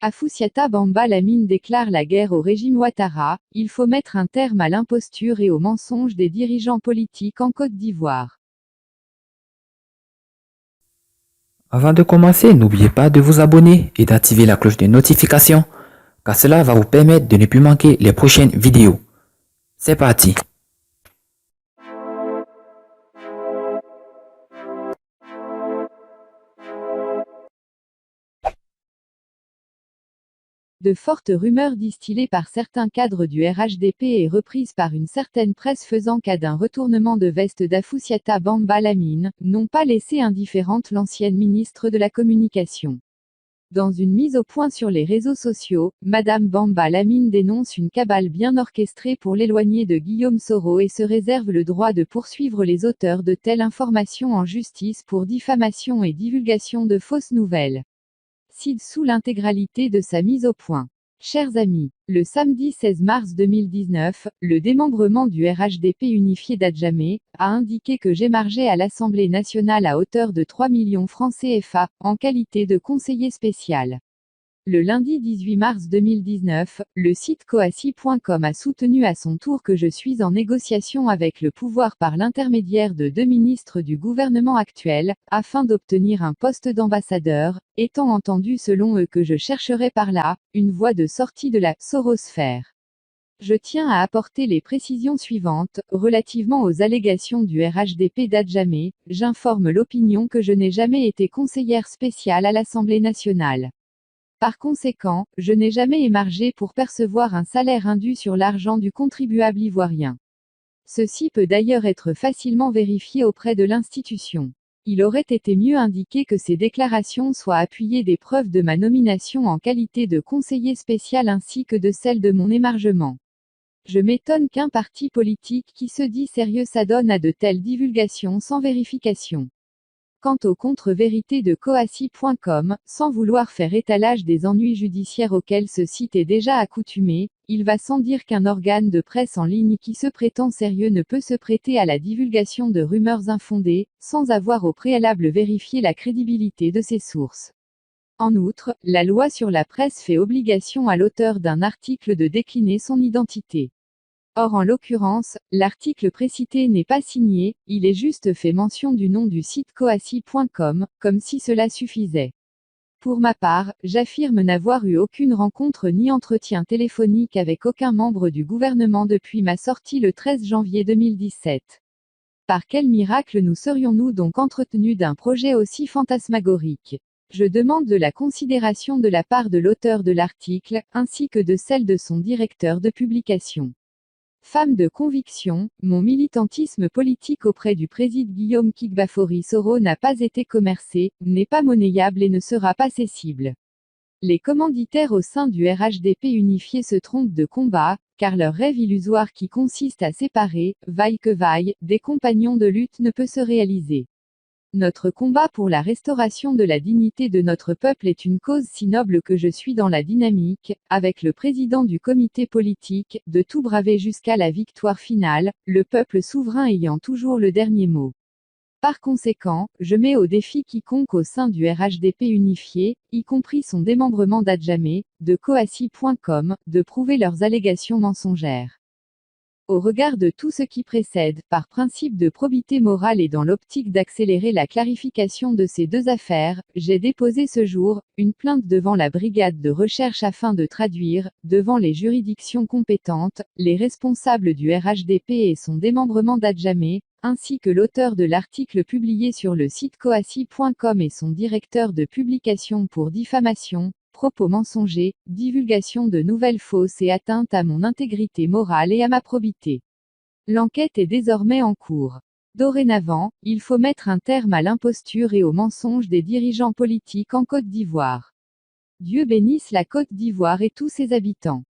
Afoussiata Bamba Lamine déclare la guerre au régime Ouattara, il faut mettre un terme à l'imposture et aux mensonges des dirigeants politiques en Côte d'Ivoire. Avant de commencer, n'oubliez pas de vous abonner et d'activer la cloche de notification, car cela va vous permettre de ne plus manquer les prochaines vidéos. C'est parti! De fortes rumeurs distillées par certains cadres du RHDP et reprises par une certaine presse faisant cas d'un retournement de veste d'Afoussiata Bamba Lamine, n'ont pas laissé indifférente l'ancienne ministre de la Communication. Dans une mise au point sur les réseaux sociaux, Madame Bamba Lamine dénonce une cabale bien orchestrée pour l'éloigner de Guillaume Soro et se réserve le droit de poursuivre les auteurs de telles informations en justice pour diffamation et divulgation de fausses nouvelles. Ci-dessous l'intégralité de sa mise au point. Chers amis, le samedi 16 mars 2019, le démembrement du RHDP unifié d'Adjamé a indiqué que j'émargeais à l'Assemblée nationale à hauteur de 3 millions francs CFA, en qualité de conseiller spécial. Le lundi 18 mars 2019, le site coassi.com a soutenu à son tour que je suis en négociation avec le pouvoir par l'intermédiaire de 2 ministres du gouvernement actuel, afin d'obtenir un poste d'ambassadeur, étant entendu selon eux que je chercherai par là, une voie de sortie de la sorosphère. Je tiens à apporter les précisions suivantes, relativement aux allégations du RHDP d'Adjamé, j'informe l'opinion que je n'ai jamais été conseillère spéciale à l'Assemblée nationale. Par conséquent, je n'ai jamais émargé pour percevoir un salaire indu sur l'argent du contribuable ivoirien. Ceci peut d'ailleurs être facilement vérifié auprès de l'institution. Il aurait été mieux indiqué que ces déclarations soient appuyées des preuves de ma nomination en qualité de conseiller spécial ainsi que de celle de mon émargement. Je m'étonne qu'un parti politique qui se dit sérieux s'adonne à de telles divulgations sans vérification. Quant aux contre-vérités de coassi.com, sans vouloir faire étalage des ennuis judiciaires auxquels ce site est déjà accoutumé, il va sans dire qu'un organe de presse en ligne qui se prétend sérieux ne peut se prêter à la divulgation de rumeurs infondées, sans avoir au préalable vérifié la crédibilité de ses sources. En outre, la loi sur la presse fait obligation à l'auteur d'un article de décliner son identité. Or en l'occurrence, l'article précité n'est pas signé, il est juste fait mention du nom du site coassi.com, comme si cela suffisait. Pour ma part, j'affirme n'avoir eu aucune rencontre ni entretien téléphonique avec aucun membre du gouvernement depuis ma sortie le 13 janvier 2017. Par quel miracle nous serions-nous donc entretenus d'un projet aussi fantasmagorique? Je demande de la considération de la part de l'auteur de l'article, ainsi que de celle de son directeur de publication. Femme de conviction, mon militantisme politique auprès du président Guillaume Kigbafori Soro n'a pas été commercé, n'est pas monnayable et ne sera pas cessible. Les commanditaires au sein du RHDP unifié se trompent de combat, car leur rêve illusoire qui consiste à séparer, vaille que vaille, des compagnons de lutte ne peut se réaliser. Notre combat pour la restauration de la dignité de notre peuple est une cause si noble que je suis dans la dynamique, avec le président du comité politique, de tout braver jusqu'à la victoire finale, le peuple souverain ayant toujours le dernier mot. Par conséquent, je mets au défi quiconque au sein du RHDP unifié, y compris son démembrement d'Adjamé, de coassi.com, de prouver leurs allégations mensongères. Au regard de tout ce qui précède, par principe de probité morale et dans l'optique d'accélérer la clarification de ces deux affaires, j'ai déposé ce jour, une plainte devant la brigade de recherche afin de traduire, devant les juridictions compétentes, les responsables du RHDP et son démembrement d'Adjamé, ainsi que l'auteur de l'article publié sur le site coassi.com et son directeur de publication pour diffamation, propos mensongers, divulgation de nouvelles fausses et atteinte à mon intégrité morale et à ma probité. L'enquête est désormais en cours. Dorénavant, il faut mettre un terme à l'imposture et aux mensonges des dirigeants politiques en Côte d'Ivoire. Dieu bénisse la Côte d'Ivoire et tous ses habitants.